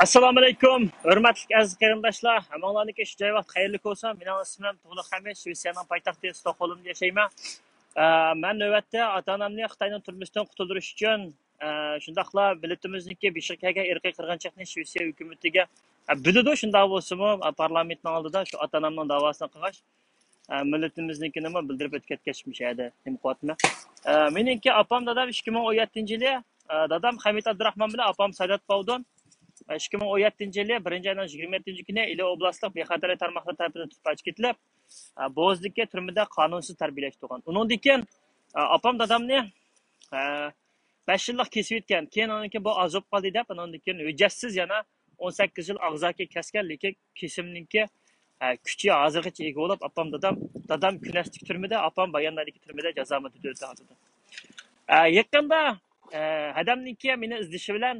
Assalomu alaykum, hurmatli aziz qarindoshlar. Hammanglarga shu joy vaqt xayrli bo'lsin. Mening ismim Tug'luq Hamid, Shvetsiyaning poytaxti Stokgolmda yashayman. Men navbatda ota-onamni Xitoyning turmushdan qutuldirish uchun shundaqla biletimizniki Bishkekga irqiy qirg'inchilikni Shvetsiya hukumatiga biladi. Shunday bo'lsa-mu, parlamentning oldida shu ota-onamning da'vosini qilgach, millatimizniki nima bildirib o'tkazmoqchadi, nima qilyapman. Meningki opam dadam 2017-yili dadam Hamid Abdurahmon bilan opam Sadat Bovdon 2017-yili 1-ayning 27-kuni Ili oblastlik bexatarlik tarmoqlari tarafidan tutib ketilib, Bo'zdagi turmada qonunsiz tarbiyalashtirgan. Undan keyin opam dadamni 5 yillik kesib o'tgan. Keyin uniki bu azob qoldi deb, undan keyin hujjatsiz yana 18 yil og'zaki kesgan, lekin kesimninki kuchi hozirgacha ega bo'lib, opam dadam kunastik turmada, opam bayondagi turmada jazo muddati o'tadi. Yaqinda hadamniki meni izdishi bilan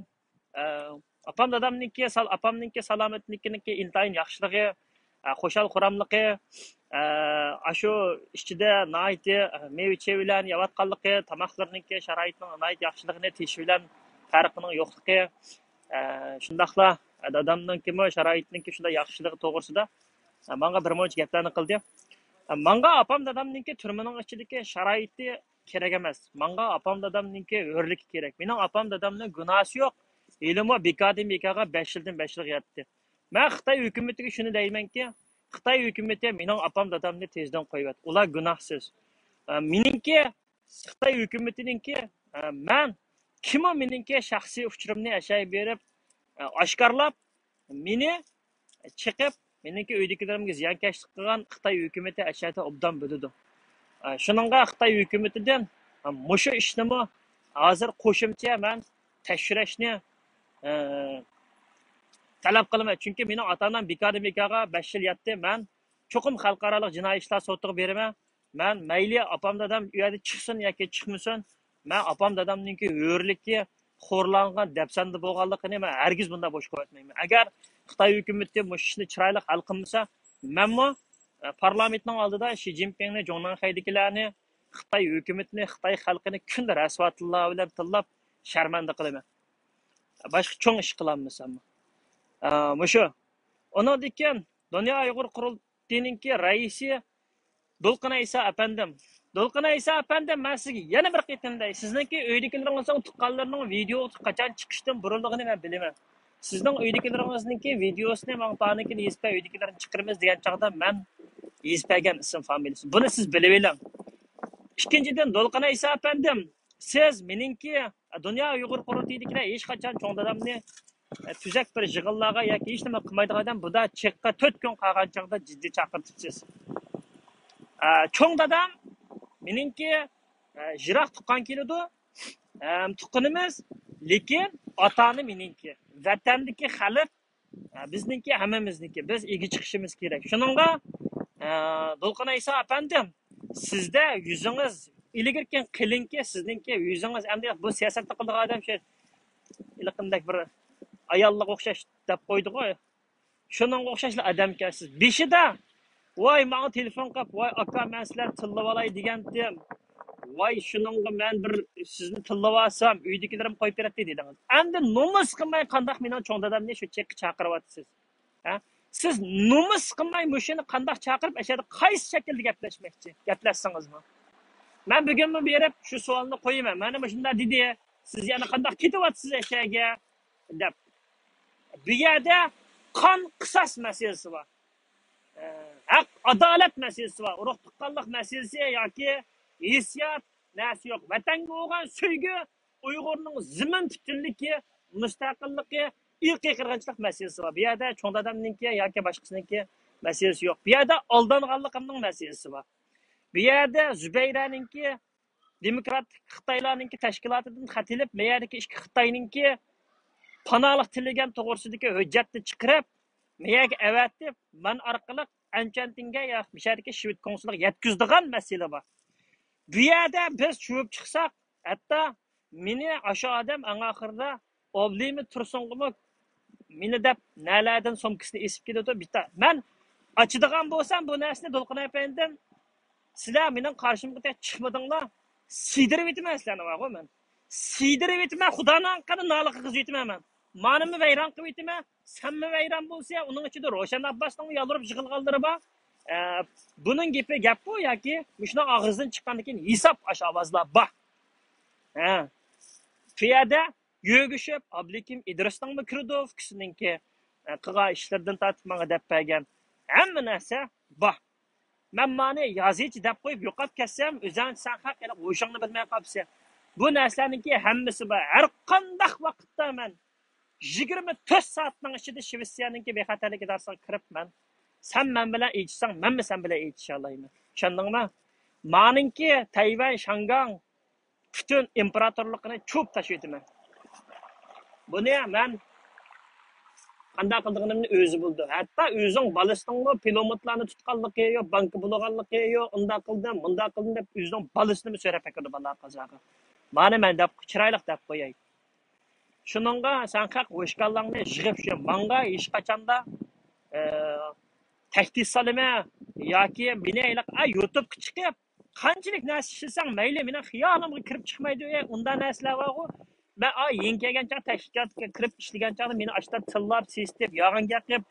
opam dadamniki opamniki salomatliginiki intayin yaxshiligi, xo'shal xuramligi, shu ichida nayti mevche bilan yavatqanligi, tamoqlarniki sharoitning nayt yaxshiligini tesh bilan farqining yo'qligi, shundaqla dadamniki sharoitniki shunda yaxshiligi to'g'risida menga bir muncha gaplarni qildi. Menga opam dadamniki turmaning ichidagi sharoiti kerak emas. Menga opam dadamniki hurligi kerak. Mening opam dadamning gunohi yo'q. Elimo bekaga 5 yildan 5 yil yatdi. Men Xitoy hukumatiga shuni deymanki, Xitoy hukumati mening opam dadamni tezdan qo'yibdi. Ular gunohsiz. Meningki Xitoy hukumatiningki men kim meningki shaxsiy uchrimni ashay berib, oshkorlab meni chiqib, meningki uydagilarimga ziyonkashlik qilgan Xitoy hukumati ashada obdan biladi. Shuningga Xitoy hukumatidan mushu ishnimi hozir qo'shimcha men tekshirishni talab qilaman. Chunki mening ota-onam bekaga 5 yil yatdi. Men cho'qim xalqaro jinoiy ishlar sotiga beraman. Men mayli opam dadam u yerda chiqsin yoki chiqmasin, men opam dadamningki hurlikka xo'rlangan dafsanda bo'lganligini men hargiz bunda bo'sh qo'ymayman. Agar Xitoy hukumati bu ishni chiroyli hal qilmasa, menmi parlamentning oldida Shi Jinpingni, Jongnan Xaydikilarni, Xitoy hukumatini, Xitoy xalqini kunda rasvatlar bilan tillab sharmanda qilaman. Boshqa cho'ng ish qilamisan. Mushu. Ondan keyin Dunyo Uyg'ur qurultayiningki raisi Dolqin Aysa apandim. Dolqin Aysa apandim, men sizga yana bir qitimday, sizningki uydagilaringizning tuqqanlarining videosi qachon chiqishdan burunligini men bilaman. Sizning uydagilaringizningki videosini men taniki yezpa uydagilarni chiqiramiz degan chaqda men yezpagan ism familiyasi. Buni siz bilib oling. Ikkinchidan Dolqin Aysa apandim, siz meningki Dunyo Uyg'ur qurultayidagilar hech qachon cho'ng dadamni tuzak bir yig'inlarga yoki hech nima qilmaydigan odam buda cheqqa 4 kun qolgan chaqda jiddiy chaqirtibsiz. Cho'ng dadam meningki jiroq tuqqan keladi. Tuqqanimiz, lekin otani meningki. Vatandagi xalq bizningki hammamizniki. Biz ega chiqishimiz kerak. Shuningga Dolqin Aysa apandim, sizda yuzingiz ilgirken qilinki, sizningki yuzingiz endi bu siyosatda qildigan odam shu ilqindak bir ayolga o'xshash deb qo'ydi-ku. Shuningga o'xshashlar odam ekansiz. Beshida voy menga telefon qilib, voy aka men sizlarni tillab olay degandim. Voy shuningga men bir sizni tillab olsam, uydagilarim qo'yib beradi dedingiz. Endi nomus qilmay qandoq mening cho'ng dadamni shu chekka chaqiryapsiz? Ha? Siz nomus qilmay mushuni qandoq chaqirib, ashada qaysi shaklda gaplashmoqchi? Gaplashsangizmi? Men bugunmi berib shu savolni qo'yaman. Mana shunda dedi, siz yana qandoq ketyapsiz ashaga deb. Bu yerda qon qisos masalasi bor. Haq adolat masalasi bor. Urug' tuqqanlik masalasi yoki hissiyat narsa yo'q. Vatanga bo'lgan sevgi Uyg'urning zimin butunligi, mustaqilligi, irqiy qirg'inchilik masalasi bor. Bu yerda cho'ng dadamniki yoki boshqasiniki masalasi yo'q. Bu yerda aldanganligimning masalasi bor. Bu yerda Zubayraninki demokratik Xitoylarninki tashkilotidan xatilib, bu yerdagi ikki Xitoyninki panohlik tilagan to'g'risidagi hujjatni chiqarib, meyaga avatib, men orqali Anchantinga yoki Bishardagi Shved konsuliga yetkazdigan masala bor. Bu yerda biz chuvib chiqsak, hatto meni o'sha odam oxirida oblimi Tursunqimi meni deb nalardan somkasini esib keladi bitta. Men ochadigan bo'lsam bu narsani Dolqin apandim, sizlar mening qarshimga chiqmadinglar. Siydirib etman sizlarni, men. Siydirib etman, Xudoning qani nola qilib etman men. Manımı vayron qilib aytma, sanmi vayron bo'lsa, uning ichida Ravshan Abbosning yoldirib yig'ilganlari bor. Buning gap bu yoki shuna og'izdan chiqqandan keyin hisob ash ovozlar bor. Ha. Piyada yögüşüp, Ablekim İdris'tan mı kirdi o kişininki qilgan ishlardan tortib menga deb bergan hamma narsa bor. Men mani yozuvchi deb qo'yib yo'qolib ketsam, o'zing sen haq yana o'shingni bilmay qolsan. Bu narsaninki hammasi bor. Har qanday vaqtda men 24 soatning ichida Shvetsiyaninki bexatarlik idarasiga kiribman. Sen men bilan aytsan, menmi sen bilan aytisha olmayman. Tushundingmi? Maninki Tayvan, Shangang bütün imparatorluqni cho'p tashlayman. Buni men qanday qilganimni o'zi bildi. Hatto o'zing balastingmi pilotlarni tutganligi yo'q, banki bo'lganligi yo'q, unda qildim, bunda qildim deb o'zing balasini so'rab ekan bala qazaga. Mana men deb chiroyli deb qo'yay. Shuningga sen haq o'shqanlarni yig'ib shu manga hech qachonda tahdid solma yoki meni YouTube chiqib qanchalik narsa ishlasang mayli, meni xiyolimga kirib chiqmaydi. Unda narsalar bor. Ben yengegençe teşkilatga kirib ishlagan chog'da meni ashta tillab, sesitib, yog'inga qilib,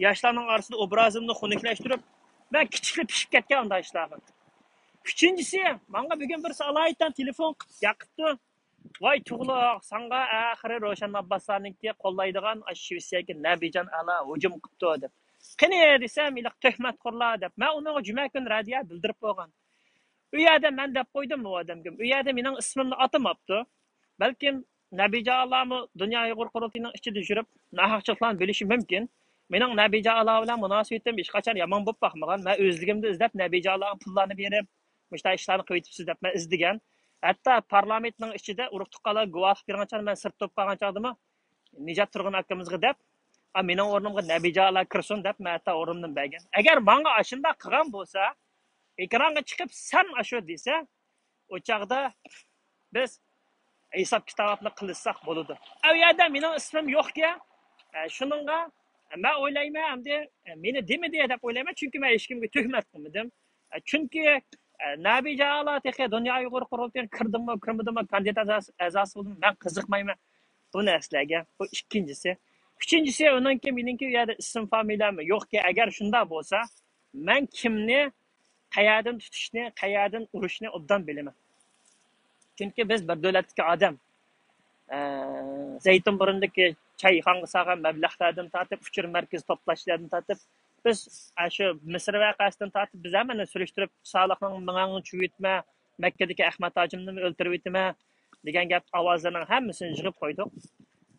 yoshlarning orasida obrazimni xunuklaştirib, ben kichikli pishib ketgan unda ishlarni. Uchinchisi, menga bugun bir alaydan telefon yaqibdi. Voy tug'loq, senga oxiri Ravshan Abboslarniki qo'llaydigan Shvetsiyaga Nabijon ala hujum qilibdi deb. Qani desam, iliq tuhmatxo'rlar deb. Men unga juma kun radio bildirib qo'ygan. U yerda men deb qo'ydim bu odamga. U yerda mening ismimni atamabdi. Belki Nabijon Allah'ımı Dünya Uyghur Qurultayının içinde жүрüp, nahaqçılıklarını bölüşü mümkün. Mening Nabijon Allah bilan munosabatim hech qachon yomon bo'lib boqmagan. Men o'zligimni izlab Nabijon Allah'ning pullarni berib, mushta ishlarni qilib o'tibsiz deb men izlagan. Hatto parlamentning ichida urug' tuqqanlar guvohlik bergancha men sirt to'p qolgan chog'dimi, Nijat Turg'un akamizga deb, mening o'rnimga Nabijon Allah kirsin deb men hatto o'rnimdan bergan. Agar menga ashunda qilgan bo'lsa, ekranga chiqib sen ashu desa, o chog'da biz hisob kitobni qilsak bo'ladi. U yerda mening ismim yo'q-ku. Shuningga men o'ylayman, hamda meni demidi deb o'ylayman, chunki men hech kimga tuhmat qilmadim. Chunki Nabijon Allah texe Dunyo Uyg'ur Qurultayiga kirdimmi, kirmadimmi, kandidat a'zosi bo'ldim, men qiziqmayman bu narsalarga. Bu ikkinchisi. Uchinchisi, uningki meningki u yerda ism familiyam yo'q-ku. Agar shunday bo'lsa, men kimni qayerdan tutishni, qayerdan urishni obdan bilaman. Çünkü biz bir devletdeki adam. Zeytinburnu'ndaki çayxonga sağan mablag'lardan tortib, uchur markaz to'plashlardan tortib, biz shu Misr voqeasidan tortib biz hammani surishtirib, Solihning ming'angni chuvitma, Makkadagi Ahmad Tojimni o'ltirib etma degan gap ovozlarning hammasini yig'ib qo'ydik.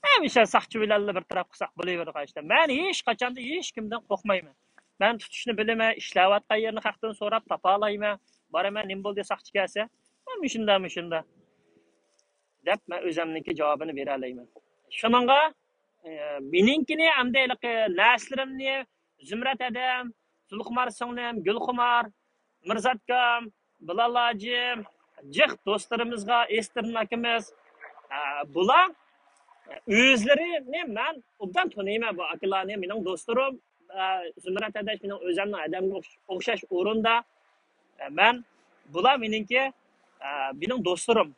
Hamisha saqchilarni bir taraf qilsak bo'laveradi işte. Men hech qachon hech kimdan qo'rqmayman. Men tutishni bilaman, ishlayotgan yerni haqdan so'rab topa olayman. Boraman, nima bo'ldi saqchi kelsa, shunda deb men o'zimniki javobini bera olaman. Shuningga meninkini amdaylik naslarimni Zumrat adam, Zulqumar singlim, Gulxumar, Mirzatgam, Bilal ajim, jiq do'stlarimizga Estirin akamiz, bular o'zlarini men obdan taniyman bu akalarni, mening do'stlarim, Zumrat adash mening o'zimning adamga o'xshash o'rinda. Men bular meningki mening do'stlarim.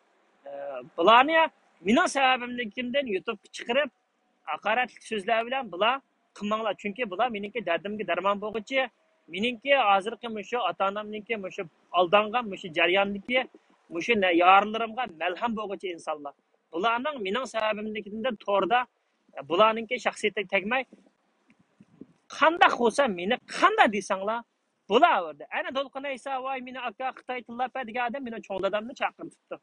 Bularni mening sababimdan YouTube chiqarib, haqoratli so'zlar bilan bular qilmanglar. Chunki bular meningki dardimga darmon bo'lguchi, meningki hozirgi mushu ota-onamningki mushu aldangan mushu jarayondagi mushu yorlarimga malham bo'lguchi insonlar. Bularning mening sababimdan to'g'rida bularningki shaxsiyatiga tegmay, qanday bo'lsa meni qanday desanglar bo'laverdi. Ana To'lqin Aysa voy meni aka Xitoy tillab degan odam meni cho'ng dadamni chaqiribdi.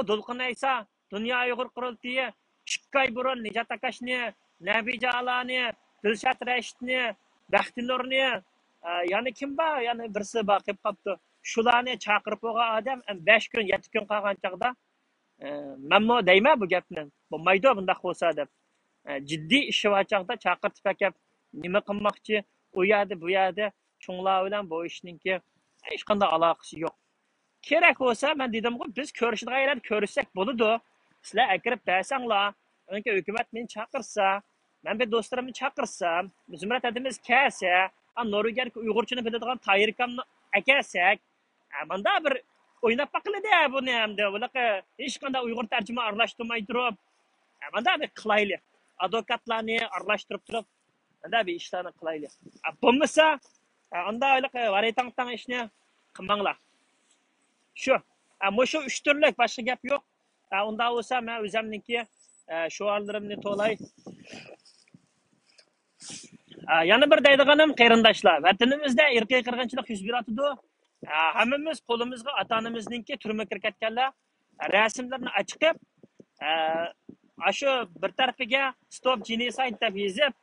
To'lqin Aysa Dunyo Uyg'ur Qurultayi 2 oy burun Nijat Akashni, Nabijon Allahni, Dilshod Rashidni, Baxtinurni, yana kim bor, yana birisi bor qilib qopti. Shularni chaqirib qo'ygan odam 5 kun, 7 kun qolgan chog'da menmo deyman bu gapni. Bo'lmaydi bunday bo'lsa deb. Jiddiy ish va chog'da chaqirib akab nima qilmoqchi, u yerda bu yerda cho'nglar bilan bu ishninki hech qanday aloqasi yo'q. Kerak bo'lsa, men dedim-ku, biz ko'rishadigan yerda ko'rishsak bo'ladi. Sizlar akirib bersanglar, unga hukumat meni chaqirsa, men bir do'stlarimni chaqirsam, Zumrat adimiz kelsa, Norvegiyaga Uyg'urchani biladigan Tayirkamni akasak, menda bir o'ynab baqiladi buni hamda, bunaqa hech qanday Uyg'ur tarjima aralashtirmay turib, Manda bir kılaylı. Advokatlarını arlaştırıp durup, manda bir işlerini kılaylı. Bulmasa, onda öyle varaytan işini kımangla. Şu. Şu üç türlük başka gap yok. Onda olsa ben özümdeki şu alırımını tolay. Yana bir deydiganim qeyrindaşlar. Vatanimizda irqiy qirg'inchilik yuz beradi. Hammamiz qo'limizga ota-onamizningki turma kirkatganlar rasmlarni chiqib, shu bir tarafiga stop genocide deb yozib,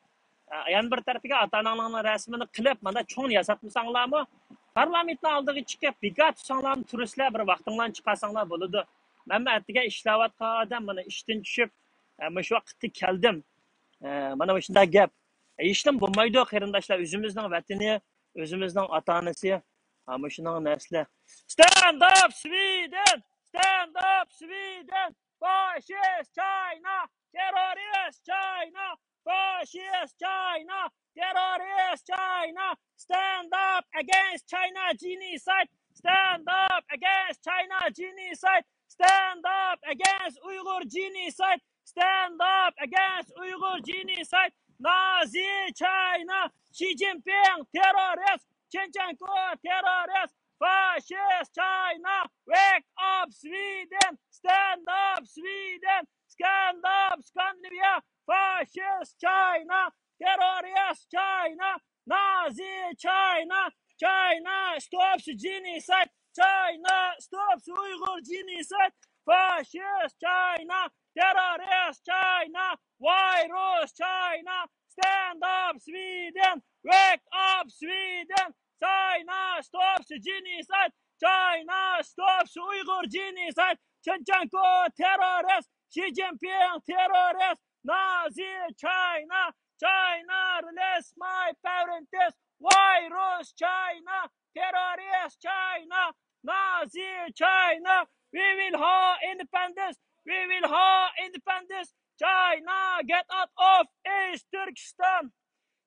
yana bir tarafiga ota-onanglarning rasmini qilib, mana cho'ng yasatmasanglarmi, parlamentning oldiga chiqib, bekat tutsanglarmi, turistlar bir vaqtinglarni chiqarsanglar bo'ladi. Men atiga ishlayotgan odam mana ishdan tushib, mana shu vaqtda keldim. Mana shunday gap. İşte bulmaydı qeyrindaşlar, özümüzün vətini, özümüzün ata-anası, ama şunun nəsli. Stand up Sweden! Stand up Sweden! Fascist China! Terrorist China! Fascist China! Terrorist China! Stand up against China genocide! Stand up against China genocide! Stand up against Uyghur genocide! Stand up against Uyghur genocide! Nazi China, Xi Jinping, terrorist, Chinchenko, terrorist, fascist China, wake up Sweden, stand up Sweden, stand up Scandinavia, fascist China, terrorist China, Nazi China, China stops genocide, China stops Uyghur genocide, fascist China, terrorist China, virus China, stand up Sweden, wake up Sweden, China stops genocide, China stops Uyghur genocide, Chinchenko terrorist, Xi Jinping terrorist, Nazi China, China release my parents, virus China, terrorist China, Nazi China, we will have independence, we will have independence, China get out of East Turkestan,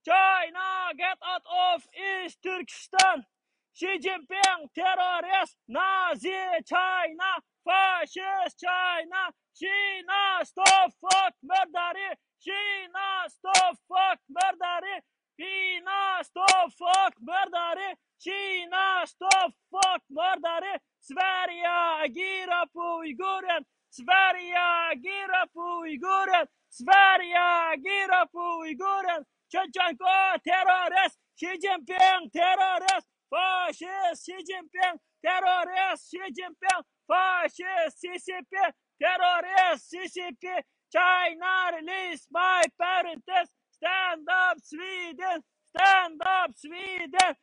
China get out of East Turkestan, Xi Jinping terrorist, Nazi China, fascist China, China stop fuck murdery, China stop fuck murdery, China stop fuck murdery, China stop fuck murdery, Sverige agerar på Uiguren, Sverige agerar på Uiguren, Sverige agerar på Uiguren, Chinchenko terrorist, Xi Jinping terrorist, fascist Xi Jinping terrorist, Xi Jinping fascist CCP terrorist CCP, China release my parents, stand up Sweden, stand up Sweden,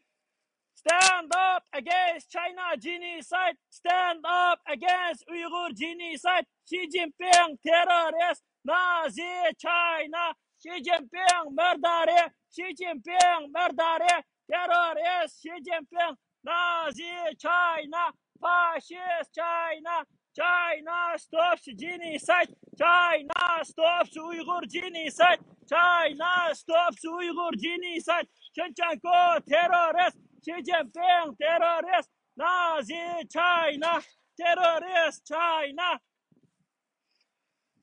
stand up against China genocide, stand up against Uyghur genocide, Xi Jinping terrorist, Nazi China, Xi Jinping murderer, Xi Jinping murderer, terrorist Xi Jinping, Nazi China, fascist China, China stops genocide, China stops Uyghur genocide, China stops Uyghur genocide, Chinchenko terrorist, Xi Jinping terrorist, Nazi China, terrorist China.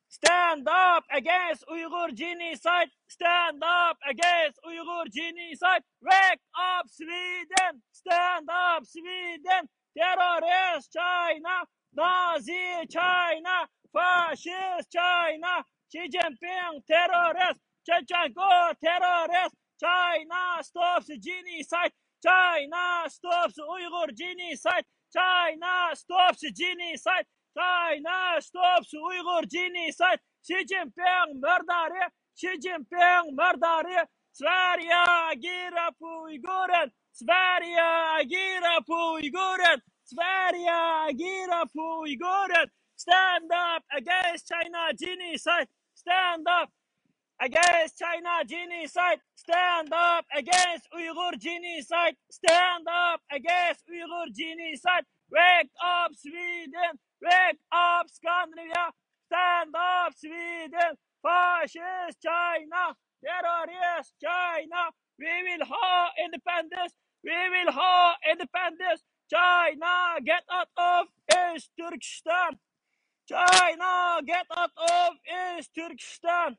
Stand up against Uyghur genocide, stand up against Uyghur genocide, wake up Sweden, stand up Sweden, terrorist China, Nazi China, fascist China, Xi Jinping terrorist, Chinchenko terrorist, China stops genocide, China stops Uyghur genocide, China stops genocide, China stops Uyghur genocide, Xi Jinping murderer, Xi Jinping murderer, Sverige agerar på Uiguren, Sverige agerar på Uiguren, Sverige agerar på Uiguren, stand up against China genocide, stand up against China genocide, stand up against Uyghur genocide, stand up against Uyghur genocide, wake up Sweden, wake up Scandinavia, stand up Sweden, fascist China, terrorist China, we will have independence, we will have independence, China get out of East Turkestan, China, get out of East Turkestan.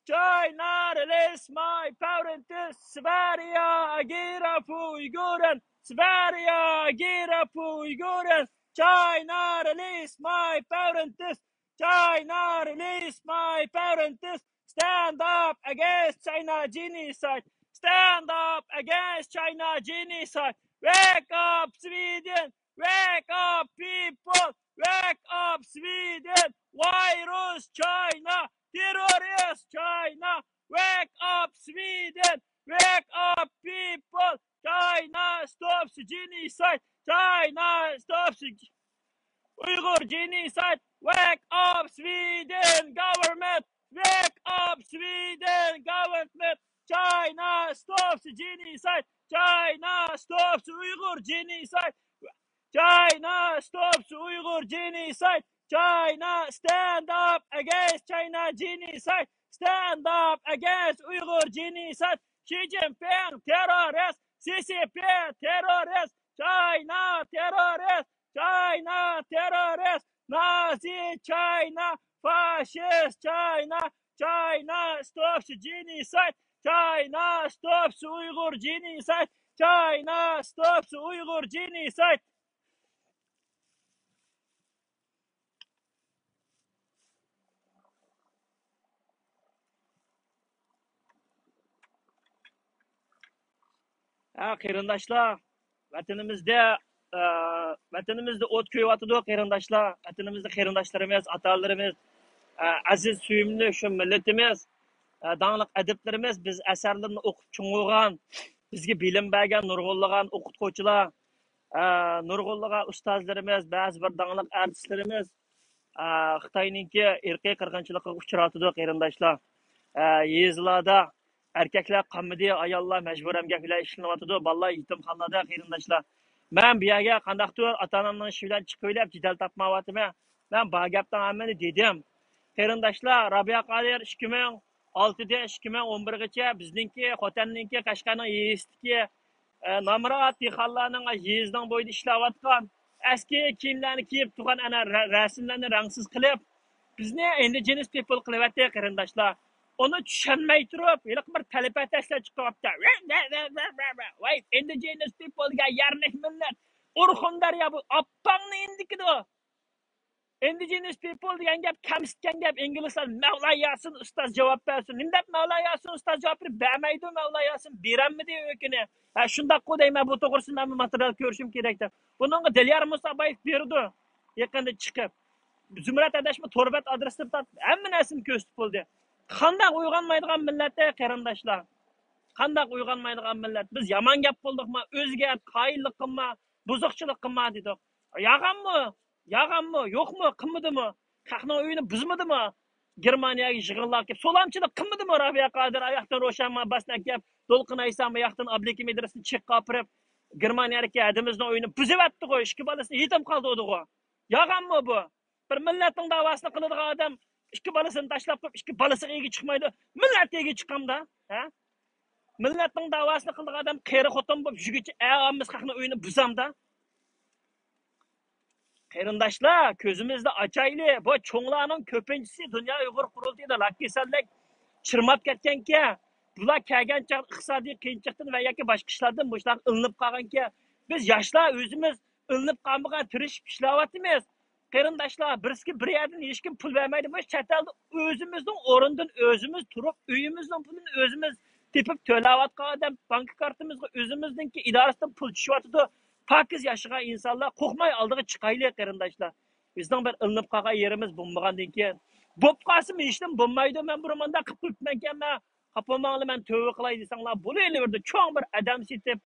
China, release my parents. Sverige, agera på Uiguren. Sverige, agera på Uiguren. China, release my parents. China, release my parents. Stand up against China genocide. Stand up against China genocide. Wake up, Sweden. Wake up, people. Wake up, Sweden. Virus, China. Terrorist China, wake up Sweden, wake up people, China stops genocide, China stops Uyghur genocide, wake up Sweden government, wake up Sweden government, China stops genocide, China stops Uyghur genocide, China stops Uyghur genocide. China, stand up against China genocide. Stand up against Uyghur genocide. Xi Jinping, terrorist. CCP, terrorist. China, terrorist. China, terrorist. Nazi China, fascist China. China stops genocide. China stops Uyghur genocide. China stops Uyghur genocide. Qarindoshlar, vatanimizda o't ko'yyotidu qarindoshlar. Vatanimizda qarindoshlarimiz, atalarimiz, aziz suyimli shu millatimiz, dаңlıq adiblarimiz biz asarlarni o'qib cho'ng'igan, bizga bilim bergan nurg'unlagan o'qituvchilar, nurg'unlagan ustozlarimiz, ba'zi bir dаңlıq artistlarimiz Xitoyninki irqiy qirg'inchilikqa uchratdi qarindoshlar. Yezlarda erkekler qamidi, ayollar mecbur emgaklar işlanyapti, balalar yetimxonada qarindoshlar. Men bu yerga qandaqdir ota-onamning ishi bilan chiqib o'ylab jidal topmayapman. Men bu gapdan hammani dedim. Qarindoshlar, Rabia Qodir 2006dan 2011gacha bizningki Xotanninki Qashqarning yezdiki Namrat dehqonlarning yezning bo'yida ishlayotgan eski kiyimlarni kiyib turgan ana rasmlarni rangsiz qilib bizni indigenous people qilyapti qarindoshlar. Onu tushunmay turib, bir talaba tashlab chiqyapti. Voy, indigenous people'ga yarlik millat. Urxundar ya bu appangni indikidi. Indigenous people degan gap kamsitgan gap. Inglizlar Mavla Yasin ustoz javob bersin. Nimdab Mavla Yasin ustoz javob bermaydi Mavla Yasin beramidi o'kini. Shundaq qo'ydayman bu to'g'risida men material ko'rishim kerak deb. Buningga Dilyar Musabayev berdi. Yaqinda chiqib. Zumrat adashma torbat adresini hamma narsani ko'rsatib bo'ldi. Qandaq uyg'onmaydigan millatda qarindoshlar. Qandaq uyg'onmaydigan millat. Biz yomon gap qo'ldikmi, o'ziga qoyillik qilma, buzuqchilik qilma dedik. Yag'anmi? Yag'anmi? Yo'qmi? Qilmadimi? Xalqning uyini buzmadimi? Germaniyaga yig'inlar kelib, so'lamchilik qilmadimi? Rabia Qodir oyoqdan Ro'shanma basnak gap, To'lqin Aysam oyoqdan Abliki madrasasini chiqqapirib, Germaniyadagi adimizning uyini buzyapti-ku, ikki bolasini yetim qoldirdi-ku. Yag'anmi bu? Bir millatning davosini qiladigan odam ikki balasini tashlab qo'yib, ikki balasi ega chiqmaydi. Millat ega chiqamda, ha? Millatning davosini qiladigan odam qeri xotin bo'lib jugichi, ayamiz xalqning uyini buzamda. Qarindoshlar, ko'zimizda ochayli. Bu cho'nglarning ko'pinchisi Dunyo Uyg'ur qurultayida lakkasallik chirmab ketganki, bular kelgan chaq iqtisodiy qiyinchilikdan va yoki boshqa ishlardan bo'shlar ilinib qolganki, biz yoshlar o'zimiz ilinib qolmagan tirishib ishlayapmiz. Qarindoshlar, birski bir yerdan hech kim pul bermaydi. Bu chet elda o'zimizning o'rindan o'zimiz turib, uyimizning pulini o'zimiz tepib to'layotgan odam, bank kartamizga o'zimizningki idorasidan pul tushyapti. Pakiz yashagan insonlar qo'rqmay oldiga chiqaylik qarindoshlar. Bizning bir ilinib qolgan yerimiz bo'lmagandan keyin bo'p qolsin hech nima bo'lmaydi. Men bir manda qilib qo'yibmankan, men qapamanglar men tövbe qilay desanglar bo'layverdi. Cho'ng bir odam setib